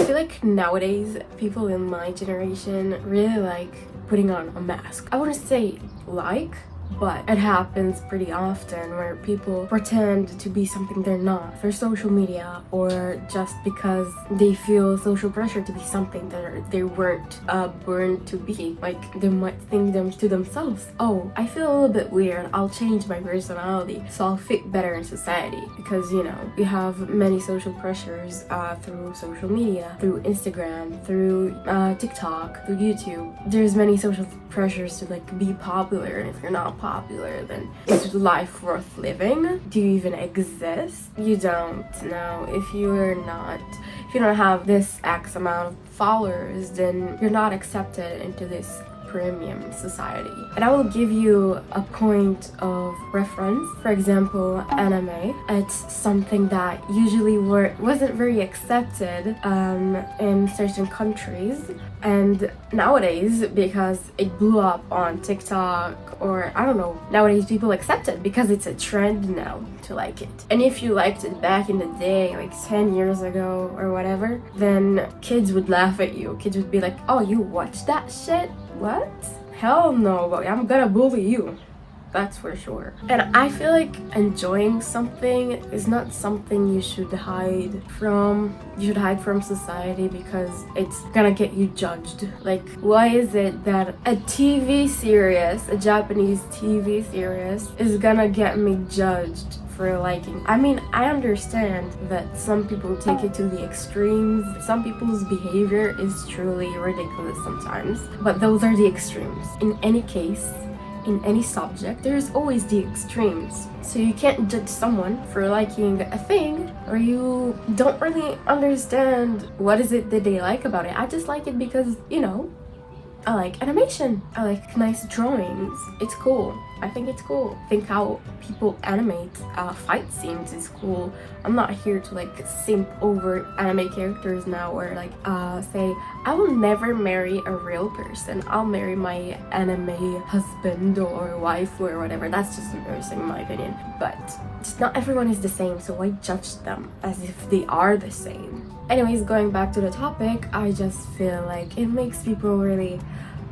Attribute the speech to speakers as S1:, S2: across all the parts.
S1: feel like nowadays people in my generation really like putting on a mask. I wouldn't say like, but it happens pretty often where people pretend to be something they're not for social media, or just because they feel social pressure to be something that they weren't born to be. Like, they might think them to themselves, oh, I feel a little bit weird, I'll change my personality so I'll fit better in society. Because, you know, we have many social pressures through social media, through Instagram, through TikTok, through YouTube. There's many social pressures to like be popular, and if you're not popular, then is life worth living? Do you even exist? You don't know. If you don't have this X amount of followers, then you're not accepted into this premium society. And I will give you a point of reference. For example, anime. It's something that usually wasn't very accepted in certain countries, and nowadays, because it blew up on TikTok, or I don't know, nowadays people accept it because it's a trend now to like it. And if you liked it back in the day, like 10 years ago or whatever, then kids would laugh at you. Kids would be like, oh, you watch that shit? What? Hell no, I'm gonna bully you. That's for sure. And I feel like enjoying something is not something you should hide from. You should hide from society because it's gonna get you judged. Like, why is it that a TV series, a Japanese TV series, is gonna get me judged for liking? I mean, I understand that some people take it to the extremes. Some people's behavior is truly ridiculous sometimes, but those are the extremes. In any case, in any subject, there's always the extremes. So you can't judge someone for liking a thing or you don't really understand what is it that they like about it. I just like it because, you know, I like animation. I like nice drawings. It's cool. I think it's cool. I think how people animate fight scenes is cool. I'm not here to like simp over anime characters now, or like say I will never marry a real person. I'll marry my anime husband or wife or whatever. That's just embarrassing in my opinion. But just not everyone is the same, so why judge them as if they are the same? Anyways, going back to the topic, I just feel like it makes people really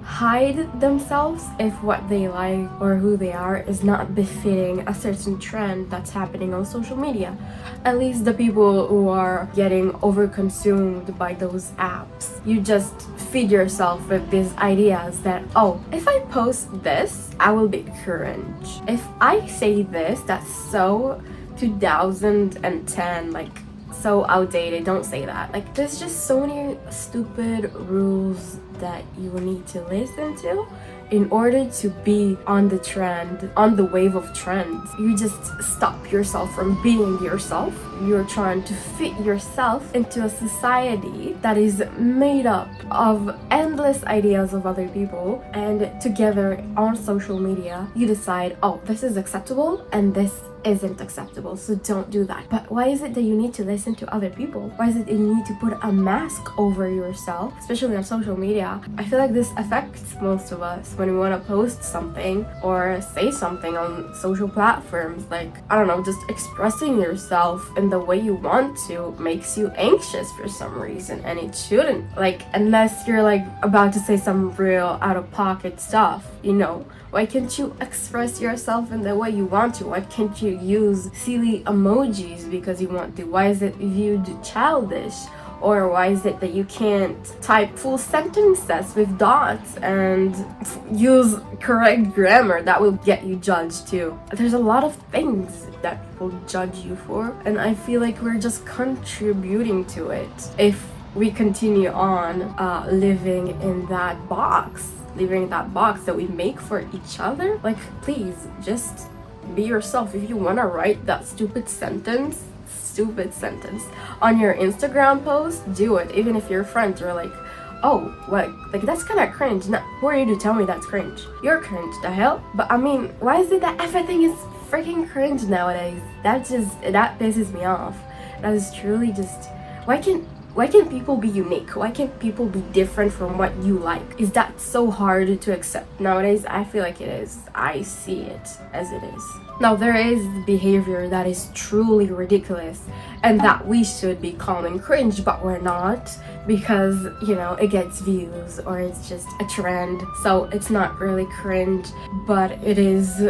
S1: hide themselves if what they like or who they are is not befitting a certain trend that's happening on social media. At least the people who are getting overconsumed by those apps. You just feed yourself with these ideas that, oh, if I post this, I will be cringe. If I say this, that's so 2010, like so outdated, don't say that. Like, there's just so many stupid rules that you need to listen to in order to be on the trend, on the wave of trends. You just stop yourself from being yourself. You're trying to fit yourself into a society that is made up of endless ideas of other people, and together on social media you decide, oh, this is acceptable and this isn't acceptable, so don't do that. But why is it that you need to listen to other people? Why is it that you need to put a mask over yourself, especially on social media? I feel like this affects most of us when we want to post something or say something on social platforms. Like, I don't know, just expressing yourself in the way you want to makes you anxious for some reason, and it shouldn't. Like, unless you're like about to say some real out-of-pocket stuff, you know. Why can't you express yourself in the way you want to? Why can't you use silly emojis because you want to? Why is it viewed childish? Or why is it that you can't type full sentences with dots and use correct grammar? That will get you judged too. There's a lot of things that people judge you for, and I feel like we're just contributing to it if we continue on living in that box. Living in that box that we make for each other. Like, please, just be yourself. If you want to write that stupid sentence on your Instagram post, do it. Even if your friends are like, oh, what? Like, that's kind of cringe. Not, who are you to tell me that's cringe? You're cringe, the hell? But I mean, why is it that everything is freaking cringe nowadays? That pisses me off. That is truly just, why can't people be unique? Why can't people be different from what you like? Is that so hard to accept nowadays? I feel like it is. I see it as it is. Now, there is behavior that is truly ridiculous and that we should be calling cringe, but we're not, because, you know, it gets views or it's just a trend. So it's not really cringe, but it is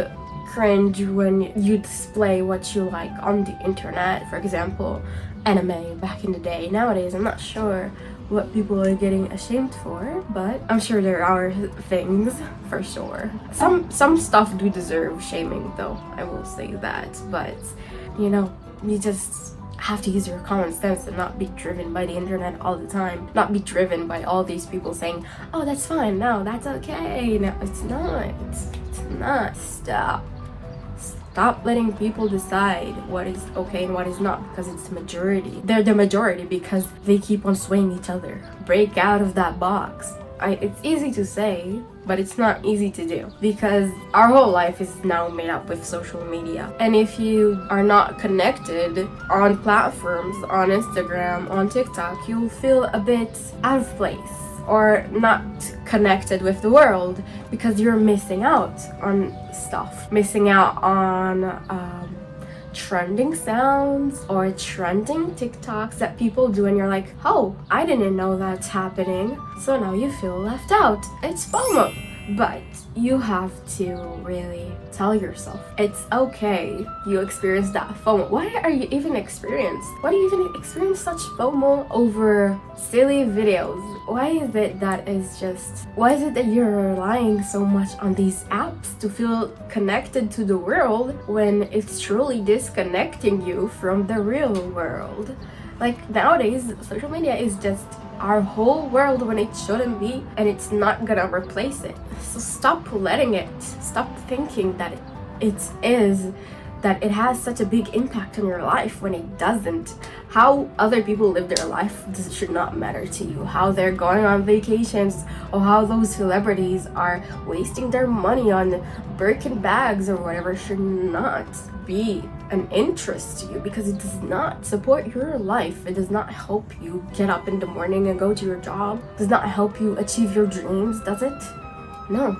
S1: cringe when you display what you like on the internet. For example, anime back in the day. Nowadays, I'm not sure what people are getting ashamed for, but I'm sure there are things for sure. Some stuff do deserve shaming though, I will say that, but you know, you just have to use your common sense and not be driven by the internet all the time, not be driven by all these people saying, oh, that's fine, no, that's okay. No, it's not. Stop letting people decide what is okay and what is not, because it's the majority. They're the majority because they keep on swaying each other. Break out of that box. It's easy to say, but it's not easy to do, because our whole life is now made up with social media. And if you are not connected on platforms, on Instagram, on TikTok, you'll feel a bit out of place or not connected with the world, because you're missing out on stuff, missing out on trending sounds or trending TikToks that people do, and you're like, oh, I didn't know that's happening. So now you feel left out. It's FOMO. But you have to really tell yourself it's okay you experience that FOMO. Why are you even experience? Why do you even experience such FOMO over silly videos? Why is it that you're relying so much on these apps to feel connected to the world when it's truly disconnecting you from the real world? Like nowadays, social media is just our whole world when it shouldn't be, and it's not gonna replace it. So stop letting it. Stop thinking that it has such a big impact on your life when it doesn't. How other people live their life should not matter to you. How they're going on vacations, or how those celebrities are wasting their money on Birkin bags or whatever should not be an interest to you, because it does not support your life. It does not help you get up in the morning and go to your job. It does not help you achieve your dreams, does it? No.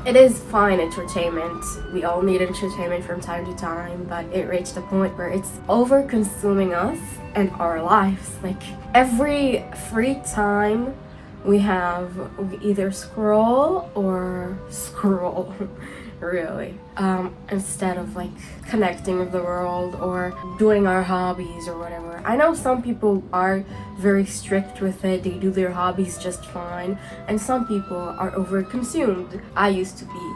S1: It is fine entertainment. We all need entertainment from time to time, but it reached a point where it's over consuming us and our lives. Like every free time we have, we either scroll really, instead of like connecting with the world or doing our hobbies or whatever. I know some people are very strict with it, they do their hobbies just fine, and some people are overconsumed. I used to be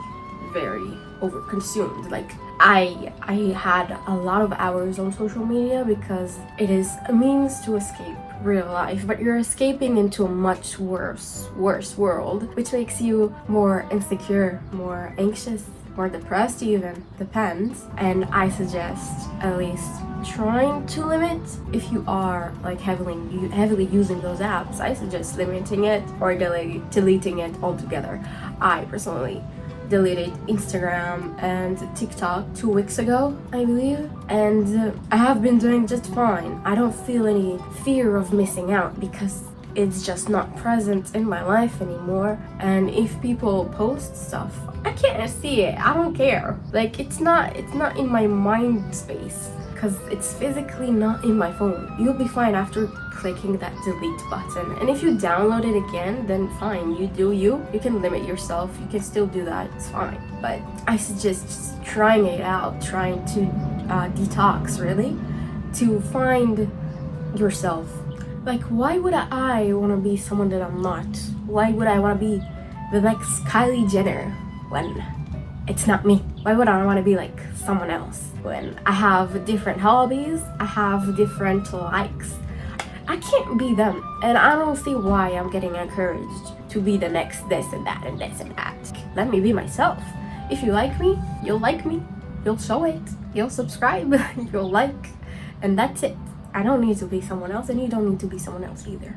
S1: very overconsumed. Like I had a lot of hours on social media because it is a means to escape real life, but you're escaping into a much worse world, which makes you more insecure, more anxious, more depressed even, depends. And I suggest at least trying to limit. If you are like heavily using those apps, I suggest limiting it or deleting it altogether. I personally deleted Instagram and TikTok 2 weeks ago, I believe, and I have been doing just fine. I don't feel any fear of missing out because it's just not present in my life anymore. And if people post stuff, I can't see it. I don't care. Like it's not in my mind space because it's physically not in my phone. You'll be fine after clicking that delete button. And if you download it again, then fine, you do you. You can limit yourself, you can still do that, it's fine. But I suggest just trying it out, trying to detox really, to find yourself. Like why would I want to be someone that I'm not? Why would I want to be the next Kylie Jenner when it's not me? Why would I want to be like someone else when I have different hobbies, I have different likes? I can't be them, and I don't see why I'm getting encouraged to be the next this and that and this and that. Let me be myself. If you like me, you'll like me. You'll show it. You'll subscribe. You'll like, and that's it. I don't need to be someone else, and you don't need to be someone else either.